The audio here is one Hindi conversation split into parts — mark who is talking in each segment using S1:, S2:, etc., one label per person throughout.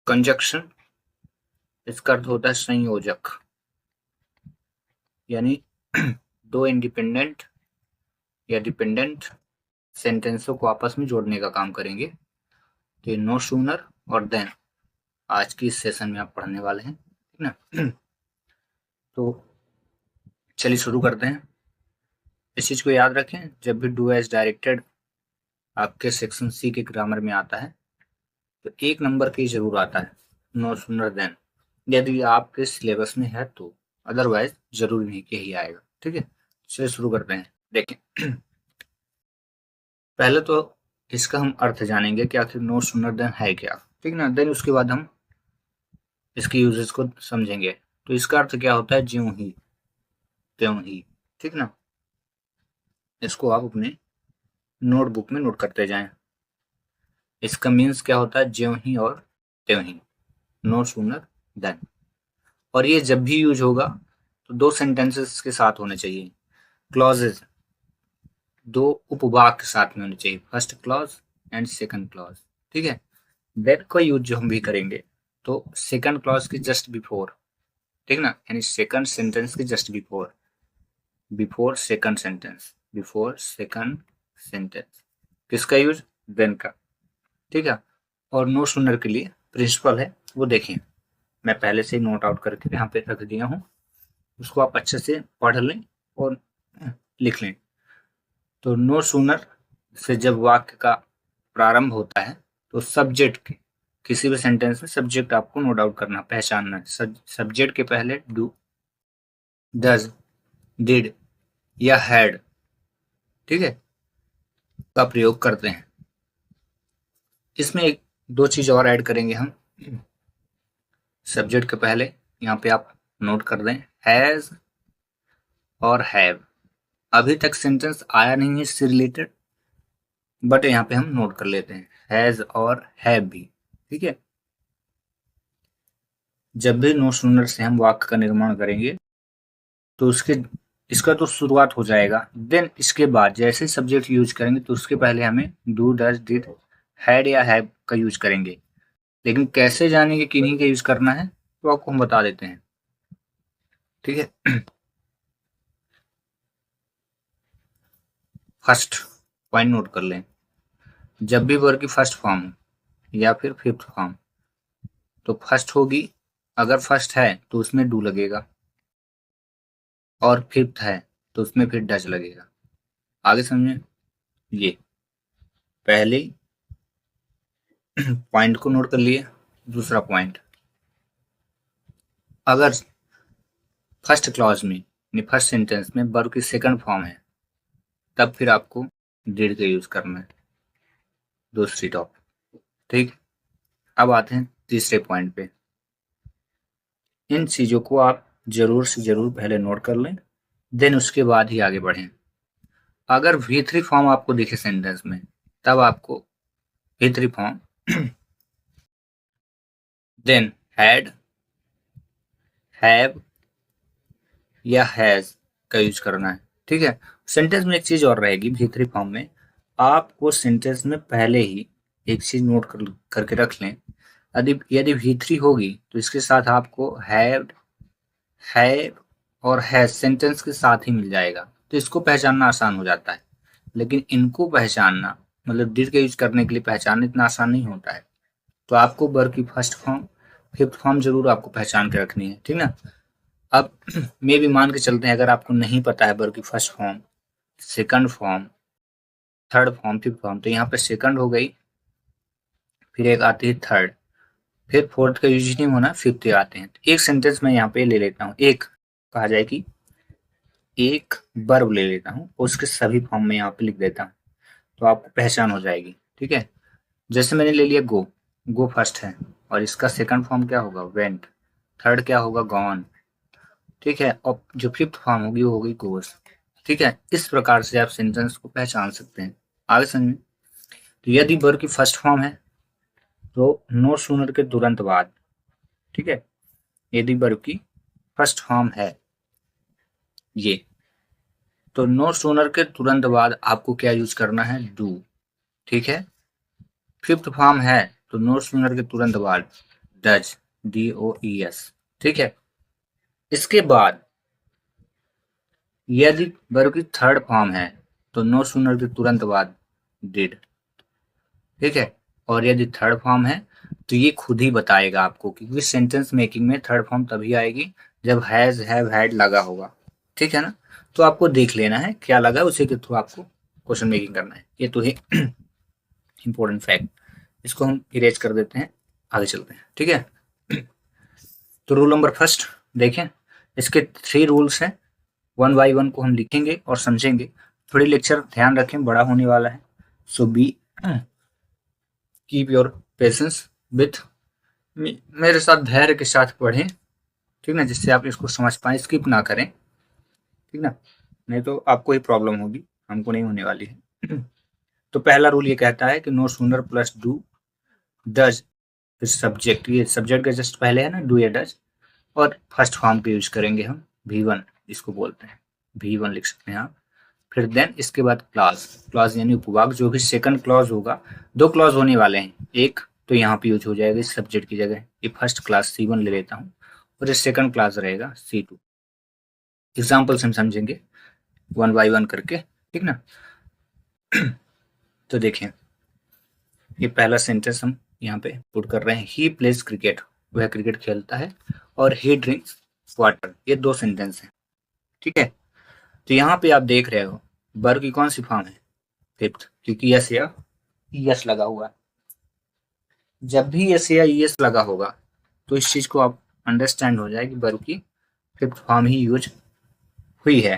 S1: कंजक्शन, इसका अर्थ होता है संयोजक, यानी दो इंडिपेंडेंट या डिपेंडेंट सेंटेंसों को आपस में जोड़ने का काम करेंगे। तो नो सूनर और देन आज की इस सेशन में आप पढ़ने वाले हैं, ठीक ना। तो चलिए शुरू करते हैं। इस चीज को याद रखें, जब भी डू एज डायरेक्टेड आपके सेक्शन सी के ग्रामर में आता है तो 1 नंबर की जरूर आता है, नो सूनर देन, यदि आपके सिलेबस में है तो, अदरवाइज जरूरी नहीं कि यही आएगा, ठीक है। चलिए शुरू करते हैं। देखें पहले तो इसका हम अर्थ जानेंगे कि आखिर नो सूनर देन है क्या, ठीक ना। देन उसके बाद हम इसके यूजेस को समझेंगे। तो इसका अर्थ क्या होता है, ज्यों ही त्यों ही, ठीक ना। इसको आप अपने नोटबुक में नोट करते जाएं। इसका मीन्स क्या होता है, ज्यों ही और त्यों ही, नो सूनर देन। और ये जब भी यूज होगा तो 2 सेंटेंसेस के साथ होने चाहिए, क्लॉजेज 2 उपवाक्य साथ में होने चाहिए, first clause and second clause, ठीक है। देन का यूज जो हम भी करेंगे तो सेकंड क्लॉज की जस्ट बिफोर, ठीक ना, यानी सेकंड सेंटेंस की just before, before second sentence, before second sentence किसका यूज, देन का, ठीक है। और नो सूनर के लिए प्रिंसिपल है वो देखें, मैं पहले से नोट आउट करके यहाँ पे रख दिया हूँ, उसको आप अच्छे से पढ़ लें और लिख लें। तो नो सूनर से जब वाक्य का प्रारंभ होता है तो सब्जेक्ट, किसी भी सेंटेंस में सब्जेक्ट आपको नोट आउट करना, पहचानना है। सब्जेक्ट के पहले डू, डज, डिड या हैड, ठीक है, का प्रयोग करते हैं। इसमें 2 चीज और ऐड करेंगे हम। सब्जेक्ट के पहले यहाँ पे आप नोट कर दें हैज और हैव। अभी तक सेंटेंस आया नहीं है इससे रिलेटेड, बट यहाँ पे हम नोट कर लेते हैं हैज और हैव भी, ठीक है। जब भी नो सूनर से हम वाक्य का निर्माण करेंगे तो इसका तो शुरुआत हो जाएगा, देन इसके बाद जैसे सब्जेक्ट यूज करेंगे तो उसके पहले हमें डू, डज, डिड, हैड या हैव का यूज करेंगे। लेकिन कैसे जानेंगे किन्हीं का यूज करना है तो आपको हम बता देते हैं, ठीक है। फर्स्ट पॉइंट नोट कर लें, जब भी वर्ब की फर्स्ट फॉर्म हो या फिर फिफ्थ फॉर्म तो फर्स्ट होगी, अगर फर्स्ट है तो उसमें डू लगेगा, और फिफ्थ है तो उसमें फिर डज लगेगा। आगे समझे, ये पहले पॉइंट को नोट कर लिए। दूसरा पॉइंट, अगर फर्स्ट क्लॉज में यानी फर्स्ट सेंटेंस में वर्ब की सेकंड फॉर्म है तब फिर आपको डिड का यूज करना है, दूसरी टॉपिक, ठीक। अब आते हैं तीसरे पॉइंट पे। इन चीजों को आप जरूर से जरूर पहले नोट कर लें, देन उसके बाद ही आगे बढ़ें। अगर V3 फॉर्म आपको दिखे सेंटेंस में तब आपको V3 form then had, have या हैज का यूज करना है, ठीक है। सेंटेंस में एक चीज और रहेगी V3 फॉर्म में, आपको सेंटेंस में पहले ही एक चीज नोट करके रख लें, यदि V3 होगी तो इसके साथ आपको हैव और हैज सेंटेंस के साथ ही मिल जाएगा, तो इसको पहचानना आसान हो जाता है। लेकिन इनको पहचानना मतलब डिड का यूज करने के लिए पहचानना इतना आसान नहीं होता है। तो आपको वर्ब की फर्स्ट फॉर्म फिफ्थ फॉर्म जरूर आपको पहचान के रखनी है, ठीक ना। अब मैं भी मान के चलते हैं, अगर आपको नहीं पता है वर्ब की first form, second form, third form, fifth form, तो यहाँ पे सेकंड हो गई, फिर एक आती है थर्ड, फिर फोर्थ का यूज नहीं होना, फिफ्थ आते हैं। एक सेंटेंस में यहाँ पे ले लेता हूँ, एक कहा जाए कि एक वर्ब ले लेता हूँ, उसके सभी फॉर्म में यहाँ पे लिख देता हूँ, तो आपको पहचान हो जाएगी, ठीक है। जैसे मैंने ले लिया गो, गो फर्स्ट है और इसका सेकंड फॉर्म क्या होगा, वेंट, थर्ड क्या होगा, गॉन, ठीक है, और जो फिफ्थ फॉर्म होगी वो होगी गोस, ठीक है। इस प्रकार से आप सेंटेंस को पहचान सकते हैं। आगे समझिए, तो यदि वर्ब की फर्स्ट फॉर्म है तो नो सूनर के तुरंत बाद, ठीक है, यदि वर्ब की फर्स्ट फॉर्म है ये, तो नो सूनर के तुरंत बाद आपको क्या यूज करना है, डू, ठीक है। फिफ्थ फॉर्म है तो नो सूनर के तुरंत बाद डज, DOES। ठीक है, इसके बाद यदि वर्ब की थर्ड फॉर्म है तो नो सूनर के तुरंत बाद डिड। ठीक है, और यदि थर्ड फॉर्म है तो ये खुद ही बताएगा आपको, क्योंकि सेंटेंस मेकिंग में थर्ड फॉर्म तभी आएगी जब हैज, हैव, हैड लगा होगा। ठीक है ना, तो आपको देख लेना है क्या लगा, उसी के थ्रू आपको क्वेश्चन मेकिंग करना है। ये तो है इंपॉर्टेंट फैक्ट, इसको हम इरेज कर देते हैं, आगे चलते हैं। ठीक है, तो रूल नंबर फर्स्ट देखें, इसके 3 रूल्स हैं, 1 बाय 1 को हम लिखेंगे और समझेंगे। थोड़ी लेक्चर ध्यान रखें, बड़ा होने वाला है, so be keep your patience with, मेरे साथ धैर्य के साथ पढ़ें। ठीक ना, जिससे आप इसको समझ पाए, स्किप ना करें। ठीक ना, नहीं तो आपको ही प्रॉब्लम होगी, हमको नहीं होने वाली है। तो पहला रूल ये कहता है कि no sooner plus do does फिर सब्जेक्ट, ये सब्जेक्ट के जस्ट पहले है ना डू या डज, और फर्स्ट फॉर्म का यूज करेंगे हम, V1 इसको बोलते हैं, V1 लिख सकते हैं आप। फिर देन इसके बाद क्लॉज, क्लॉज यानी उपवाक, जो भी सेकंड क्लॉज होगा, 2 क्लॉज होने वाले हैं, एक तो यहाँ पे यूज हो जाएगा इस सब्जेक्ट की जगह, ये फर्स्ट क्लास C1 ले लेता हूँ, और ये सेकंड क्लास रहेगा C2। एग्जाम्पल से हम समझेंगे 1 बाय 1 करके। ठीक ना, तो देखें, ये पहला सेंटेंस हम यहाँ पे पुट कर रहे हैं, ही प्लेज क्रिकेट, वह क्रिकेट खेलता है, और ही ड्रिंक्स वाटर, ये 2 सेंटेंस हैं। ठीक है, तो यहाँ पे आप देख रहे हो वर्ब की कौन सी फॉर्म है, फिफ्थ, क्योंकि यस या यस लगा हुआ है। जब भी यस या यस लगा होगा तो इस चीज को आप अंडरस्टैंड हो जाए कि वर्ब की फिफ्थ फॉर्म ही यूज हुई है।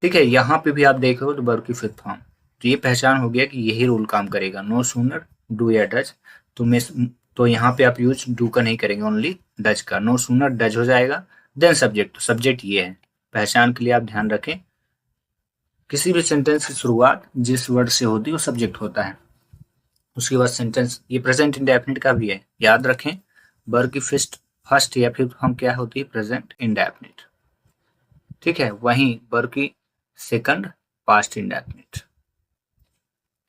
S1: ठीक है, यहाँ पे भी आप देख रहे हो तो वर्ब की फिफ्थ फॉर्म, तो ये पहचान हो गया कि यही रूल काम करेगा, नो सूनर डू या डज। तो यहाँ पे आप यूज डू का नहीं करेंगे, ओनली डज का, नो सूनर डज हो जाएगा, देन सब्जेक्ट, तो सब्जेक्ट ये है। पहचान के लिए आप ध्यान रखें, किसी भी सेंटेंस की शुरुआत जिस वर्ड से होती है वो सब्जेक्ट होता है, उसके बाद सेंटेंस। ये प्रेजेंट इंडेफिनिट का भी है, याद रखें, वर्ब की फर्स्ट या फिफ्थ फॉर्म क्या होती है, प्रेजेंट इंडेफिनिट। ठीक है, वहीं वर्ब की सेकंड पास्ट इंडेफिनिट,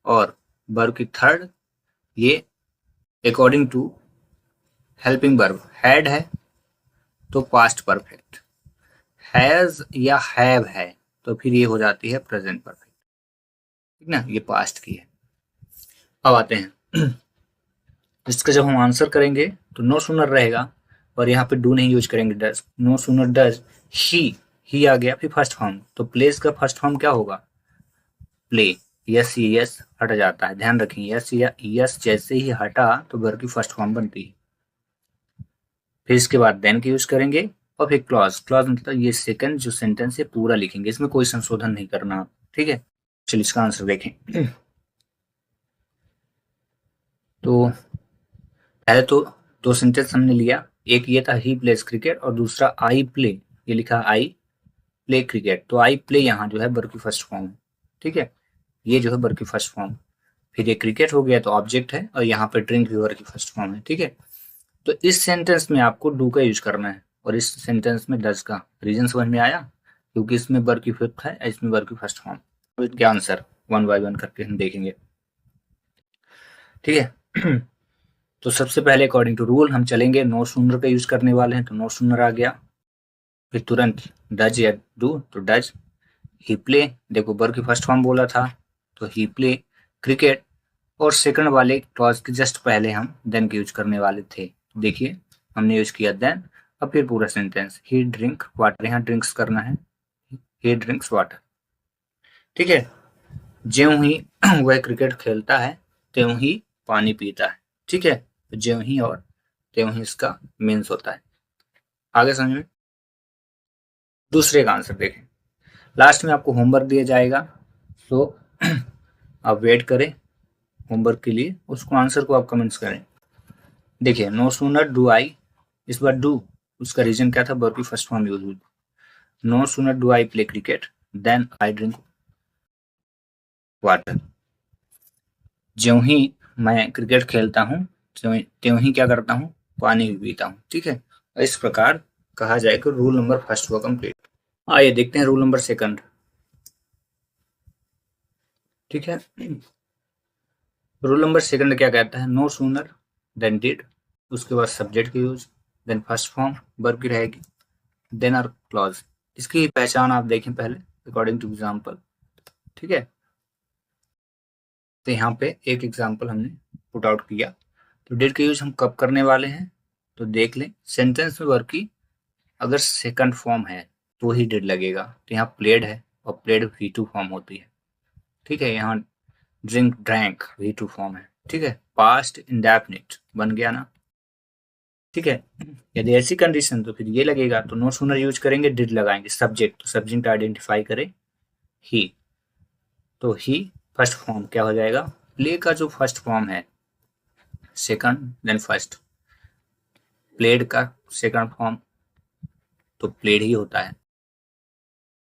S1: और वर्ब की थर्ड ये according to helping verb, had है तो पास्ट परफेक्ट, हैज या हैव है तो फिर ये हो जाती है प्रेजेंट परफेक्ट। ठीक ना, ये पास्ट की है। अब आते हैं इसका, जब हम आंसर करेंगे तो नो सूनर रहेगा, और यहाँ पे डू नहीं यूज करेंगे, does, no sooner does he आ गया, फिर फर्स्ट फॉर्म, तो प्लेस का फर्स्ट फॉर्म क्या होगा, प्ले। यस यस हट जाता है, ध्यान रखें, यस या यस जैसे ही हटा तो वर्ब की फर्स्ट फॉर्म बनती है। फिर इसके बाद देन का यूज करेंगे, और फिर क्लॉज, क्लॉज मतलब ये सेकंड जो सेंटेंस है पूरा लिखेंगे, इसमें कोई संशोधन नहीं करना। ठीक है, चलिए इसका आंसर देखें। तो पहले तो 2 सेंटेंस हमने लिया, एक ये था ही प्लेज क्रिकेट, और दूसरा आई प्ले, ये लिखा आई प्ले क्रिकेट, तो आई प्ले यहाँ जो है वर्ब की फर्स्ट फॉर्म है। ठीक है, ये जो है वर्ब की फर्स्ट फॉर्म, फिर ये क्रिकेट हो गया तो ऑब्जेक्ट है, और यहाँ पे ड्रिंक भी वर्ब की फर्स्ट फॉर्म है। ठीक है, तो इस सेंटेंस में आपको डू का यूज करना है, और इस सेंटेंस में डज का। रीजन समझ में आया, क्योंकि इसमें वर्ब की फिफ्थ है, इसमें वर्ब की फर्स्ट फॉर्म। तो इसके आंसर 1 बाय 1 करके हम देखेंगे। ठीक है, तो सबसे पहले अकॉर्डिंग टू रूल हम चलेंगे, नो सूनर का यूज करने वाले हैं, तो नो सूनर आ गया, फिर तुरंत डज या डू, तो डज। ही प्ले, देखो वर्ब की फर्स्ट फॉर्म बोला था, तो ही प्ले क्रिकेट, और सेकंड वाले क्लॉज के जस्ट पहले हम देन का यूज करने वाले थे, देखिए हमने यूज किया देन। अब फिर पूरा सेंटेंस, ही ड्रिंक वाटर, यहाँ ड्रिंक्स करना है, ही ड्रिंक्स वाटर। ठीक है, ज्यों ही वह क्रिकेट खेलता है त्यों ही पानी पीता है। ठीक है, तो ज्यों ही और त्यों ही इसका मीन्स होता है। आगे समझ में, दूसरे का आंसर देखें, लास्ट में आपको होमवर्क दिया जाएगा, तो आप वेट करें होमवर्क के लिए, उसको आंसर को आप कमेंट्स करें। देखिए, नो सूनर डू आई, इस बार डू, उसका रीजन क्या था, वर्ब की फर्स्ट फॉर्म यूज हुई। No sooner do I play cricket then I drink water, ज्यों ही मैं क्रिकेट खेलता हूँ त्यों ही क्या करता हूँ, पानी भी पीता हूँ। ठीक है, इस प्रकार कहा जाए कि रूल नंबर फर्स्ट हुआ कंप्लीट। आइए देखते हैं रूल नंबर सेकंड। ठीक है, रूल नंबर सेकंड क्या कहता है, नो सूनर देन डिड उसके बाद सब्जेक्ट की use, then first form verb की रहेगी, देन आर क्लॉज। इसकी पहचान आप देखें पहले अकॉर्डिंग टू एग्जाम्पल, ठीक है। तो यहाँ पे एक एग्जाम्पल हमने पुट आउट किया। तो डिड का यूज हम कब करने वाले हैं, तो देख लें सेंटेंस में वर्ब की अगर सेकंड फॉर्म है तो ही डिड लगेगा। तो यहाँ प्लेड है और प्लेड V2 फॉर्म होती है, ठीक है। यहाँ ड्रिंक ड्रैंक V2 फॉर्म है, ठीक है। पास्ट इंडेफिनिट बन गया ना, ठीक है। यदि ऐसी कंडीशन तो फिर ये लगेगा, तो नो सूनर यूज करेंगे डिड लगाएंगे। सब्जेक्ट, तो सब्जेक्ट आइडेंटिफाई करे ही, तो ही फर्स्ट फॉर्म क्या हो जाएगा, प्ले का जो फर्स्ट फॉर्म है सेकंड देन फर्स्ट, प्लेड का सेकंड फॉर्म तो प्लेड ही होता है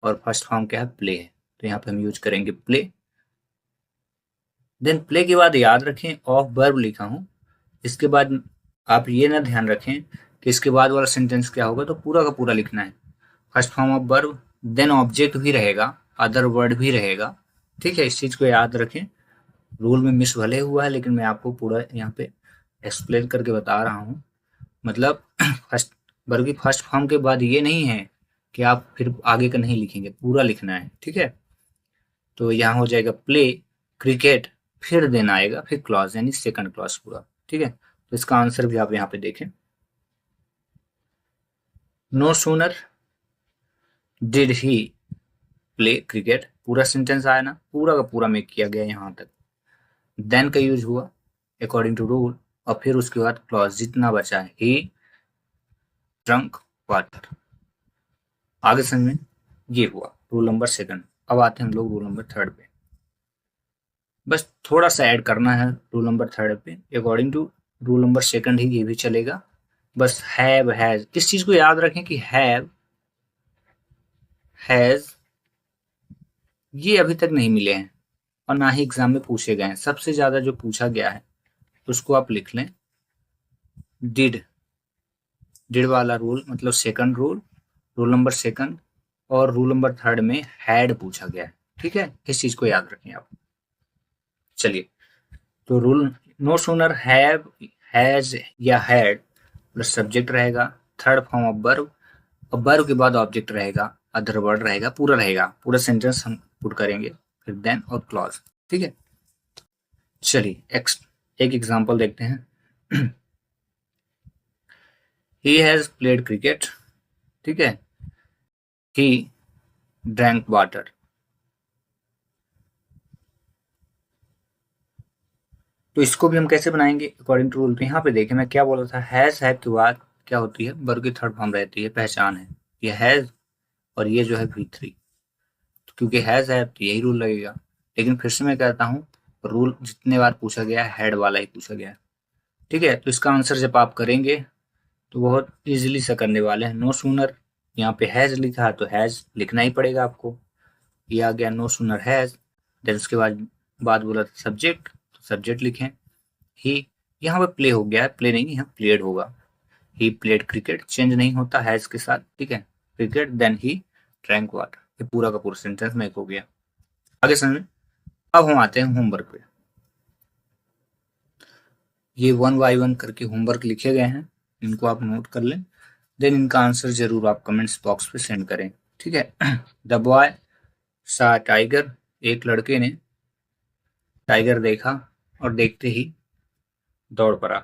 S1: और फर्स्ट फॉर्म क्या है, प्ले है। तो यहाँ पे हम यूज करेंगे प्ले। देन प्ले के बाद याद रखें ऑफ वर्ब लिखा हूं, इसके बाद आप ये ना ध्यान रखें कि इसके बाद वाला सेंटेंस क्या होगा, तो पूरा का पूरा लिखना है। First form of verb, then object भी रहेगा, अदर वर्ड भी रहेगा, ठीक है। इस चीज को याद रखें। रूल में मिस भले हुआ है लेकिन मैं आपको पूरा यहाँ पे एक्सप्लेन करके बता रहा हूँ। मतलब फर्स्ट वर्ब की फर्स्ट फॉर्म के बाद ये नहीं है कि आप फिर आगे का नहीं लिखेंगे, पूरा लिखना है, ठीक है। तो यहाँ हो जाएगा प्ले, क्रिकेट, फिर देन आएगा फिर क्लॉज यानी सेकंड क्लॉज पूरा, ठीक है। तो इसका आंसर भी आप यहाँ पे देखें, no sooner did he play cricket, पूरा सेंटेंस आया ना, पूरा का पूरा मेक किया गया यहाँ तक। देन का यूज हुआ अकॉर्डिंग टू रूल, और फिर उसके बाद क्लॉज जितना बचा है, ही ड्रंक वाटर। आगे समझ में ये हुआ रूल नंबर सेकंड। अब आते हैं हम लोग रूल नंबर थर्ड पे। बस थोड़ा सा ऐड करना है रूल नंबर थर्ड पे, according to rule number second ही ये भी चलेगा। बस हैव हैज, इस चीज को याद रखें कि हैव हैज ये अभी तक नहीं मिले हैं और ना ही एग्जाम में पूछे गए हैं। सबसे ज्यादा जो पूछा गया है उसको आप लिख लें, डिड, डिड वाला रूल मतलब second rule, rule number second, और रूल नंबर थर्ड में हैड पूछा गया है, ठीक है। इस चीज को याद रखें आप। चलिए, तो rule no sooner have has या हैड प्लस सब्जेक्ट रहेगा, थर्ड फॉर्म ऑफ वर्ब, और वर्ब के बाद ऑब्जेक्ट रहेगा, अदर वर्ड रहेगा, पूरा सेंटेंस हम पुट करेंगे, फिर देन और क्लॉज, ठीक है। चलिए एक एग्जांपल देखते हैं। ही हैज प्लेड क्रिकेट, ठीक है। ही ड्रैंक वाटर। तो इसको भी हम कैसे बनाएंगे अकॉर्डिंग टू रूल, तो यहाँ पे देखें मैं क्या बोल रहा था, हैज हैव के बाद क्या होती है, वर्ब की थर्ड फॉर्म रहती है, पहचान है, ये हैज और ये जो है V3, तो क्योंकि हैज हैव तो यही रूल लगेगा। लेकिन फिर से मैं कहता हूँ रूल जितने बार पूछा गया है हैड वाला ही पूछा गया है, ठीक है। तो इसका आंसर जब आप करेंगे तो बहुत इजीली से करने वाले हैं। नो सूनर, यहाँ पे हैज लिखा है तो हैज लिखना ही पड़ेगा आपको, ये आ गया नो सूनर हैज। देन उसके बाद बोला सब्जेक्ट, तो सब्जेक्ट लिखें ही, यहाँ पे प्ले हो गया है, प्ले नहीं यहाँ प्लेड होगा। ही प्लेड क्रिकेट, चेंज नहीं होता हैज के साथ, ठीक है। Cricket then he drank water, ये पूरा का पूरा सेंटेंस मेक हो गया। आगे समझ। अब हम आते हैं होमवर्क पे। ये 1 बाय 1 करके होमवर्क लिखे गए हैं, इनको आप नोट कर लें। देन इनका आंसर जरूर आप कमेंट्स बॉक्स पे सेंड करें, ठीक है। द बॉय सा टाइगर, एक लड़के ने टाइगर देखा और देखते ही दौड़ पड़ा,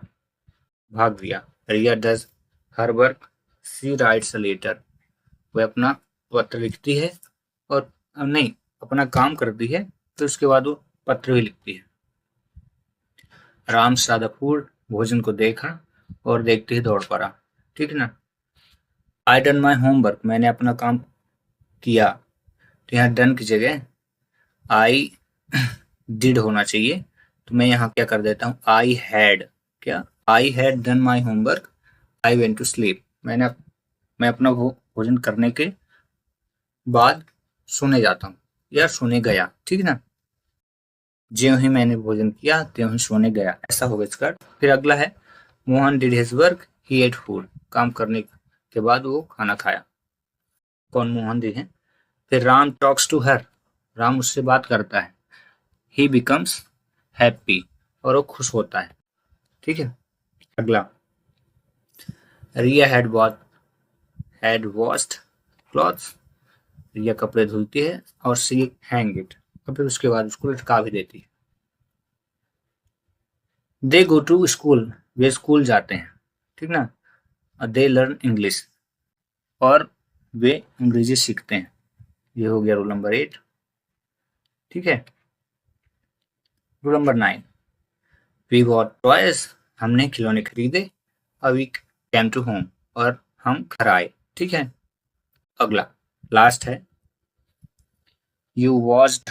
S1: भाग गया। Riya does her work, she writes a letter, वह अपना पत्र लिखती है और नहीं अपना काम करती है, तो उसके बाद वो पत्र भी लिखती है। राम सादा फूड, भोजन को देखा और देखते ही दौड़ पड़ा, ठीक है ना। आई डन माई होमवर्क, मैंने अपना काम किया, तो यहाँ डन की जगह आई डिड होना चाहिए, तो मैं यहाँ क्या कर देता हूँ, आई हैड, क्या I had done my homework, I went to sleep, मैं अपना भोजन करने के बाद सोने जाता हूँ या सोने गया, ठीक है ना। ज्यों ही मैंने भोजन किया त्यों ही सोने गया, ऐसा होगा इसका। फिर अगला है Mohan did his work, he ate food, काम करने के बाद वो खाना खाया। कौन, मोहन जी हैं। फिर Ram talks to her, Ram उससे बात करता है। ही बिकम्स हैप्पी, और वो खुश होता है, ठीक है। अगला रिया हैड वॉश्ड क्लॉथ्स, रिया कपड़े धुलती है, और सी हैंग इट, और फिर उसके बाद उसको लटका भी देती है। दे गो टू स्कूल, वे स्कूल जाते हैं, ठीक ना। दे लर्न इंग्लिश, और वे अंग्रेजी सीखते हैं। ये हो गया रूल नंबर 8, ठीक है। Rule number 9, we got toys, हमने खिलौने खरीदे। वी केम टू होम, और हम घर आए, ठीक है। अगला लास्ट है, यू वॉच्ड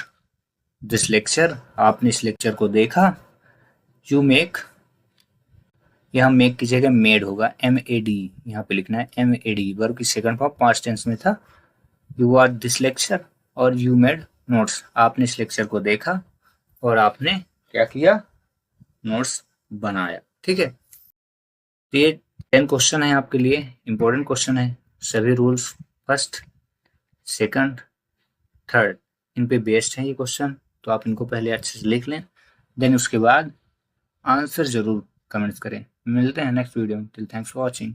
S1: दिस लेक्चर, आपने इस लेक्चर को देखा। यू मेक, यहाँ मेक की जगह मेड होगा, MAD यहाँ पे लिखना है, MAD वर्ब की सेकंड फॉर्म पास्ट टेंस में था। यू वॉच दिस लेक्चर और यू मेड नोट्स, आपने इस लेक्चर को देखा और आपने क्या किया, नोट्स बनाया, ठीक है। तो ये 10 क्वेश्चन है आपके लिए, इंपॉर्टेंट क्वेश्चन है। सभी rules first, second, third in पे बेस्ड हैं ये क्वेश्चन, तो आप इनको पहले अच्छे से लिख लें, देन उसके बाद आंसर जरूर कमेंट्स करें। मिलते हैं नेक्स्ट वीडियो में, टिल थैंक्स फॉर वॉचिंग।